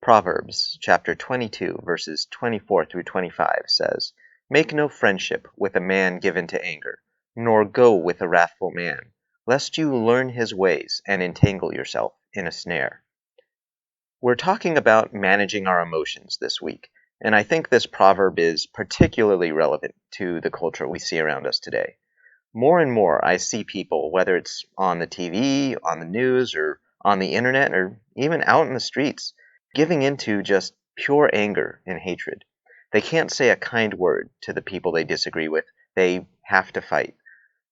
Proverbs chapter 22, verses 24 through 25 says, "Make no friendship with a man given to anger, nor go with a wrathful man, lest you learn his ways and entangle yourself in a snare." We're talking about managing our emotions this week, and I think this proverb is particularly relevant to the culture we see around us today. More and more, I see people, whether it's on the TV, on the news, or on the internet, or even out in the streets, giving into just pure anger and hatred. They can't say a kind word to the people they disagree with. They have to fight.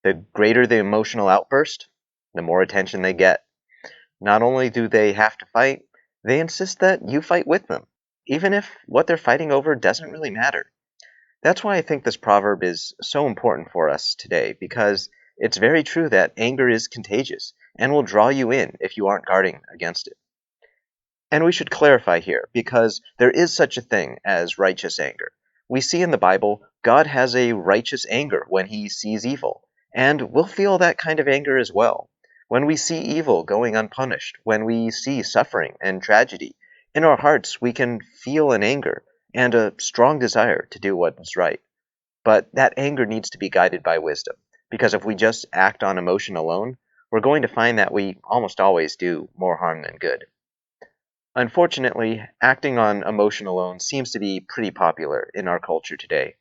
The greater the emotional outburst, the more attention they get. Not only do they have to fight, they insist that you fight with them, even if what they're fighting over doesn't really matter. That's why I think this proverb is so important for us today, because it's very true that anger is contagious and will draw you in if you aren't guarding against it. And we should clarify here, because there is such a thing as righteous anger. We see in the Bible, God has a righteous anger when he sees evil, and we'll feel that kind of anger as well. When we see evil going unpunished, when we see suffering and tragedy, in our hearts we can feel an anger and a strong desire to do what is right. But that anger needs to be guided by wisdom, because if we just act on emotion alone, we're going to find that we almost always do more harm than good. Unfortunately, acting on emotion alone seems to be pretty popular in our culture today.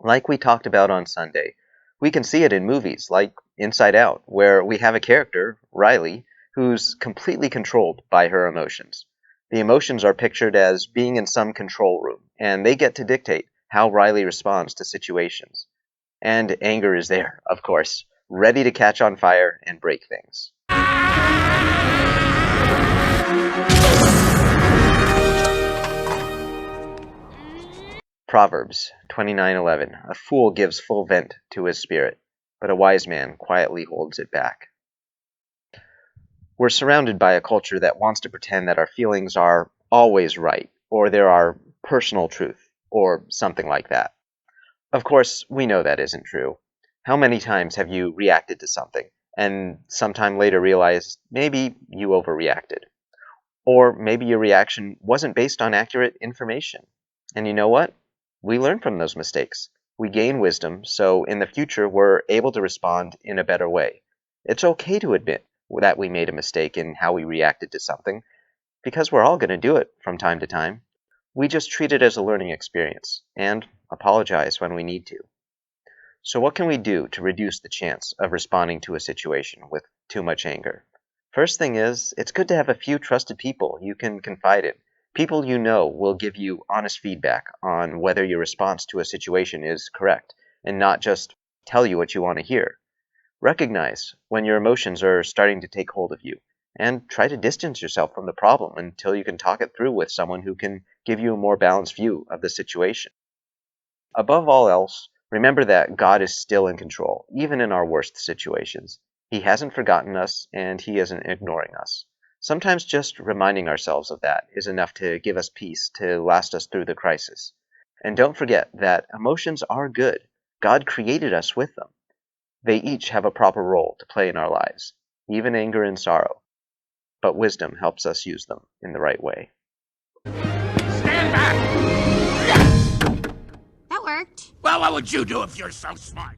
Like we talked about on Sunday, we can see it in movies like Inside Out, where we have a character, Riley, who's completely controlled by her emotions. The emotions are pictured as being in some control room, and they get to dictate how Riley responds to situations. And anger is there, of course, ready to catch on fire and break things. Proverbs 29:11. A fool gives full vent to his spirit, but a wise man quietly holds it back. We're surrounded by a culture that wants to pretend that our feelings are always right, or they're our personal truth, or something like that. Of course, we know that isn't true. How many times have you reacted to something, and sometime later realized maybe you overreacted? Or maybe your reaction wasn't based on accurate information. And you know what? We learn from those mistakes. We gain wisdom, so in the future we're able to respond in a better way. It's okay to admit that we made a mistake in how we reacted to something, because we're all going to do it from time to time. We just treat it as a learning experience, and apologize when we need to. So what can we do to reduce the chance of responding to a situation with too much anger? First thing is, it's good to have a few trusted people you can confide in. People you know will give you honest feedback on whether your response to a situation is correct, and not just tell you what you want to hear. Recognize when your emotions are starting to take hold of you, and try to distance yourself from the problem until you can talk it through with someone who can give you a more balanced view of the situation. Above all else, remember that God is still in control, even in our worst situations. He hasn't forgotten us, and he isn't ignoring us. Sometimes just reminding ourselves of that is enough to give us peace to last us through the crisis. And don't forget that emotions are good. God created us with them. They each have a proper role to play in our lives, even anger and sorrow. But wisdom helps us use them in the right way. Stand back! That worked. Well, what would you do if you're so smart?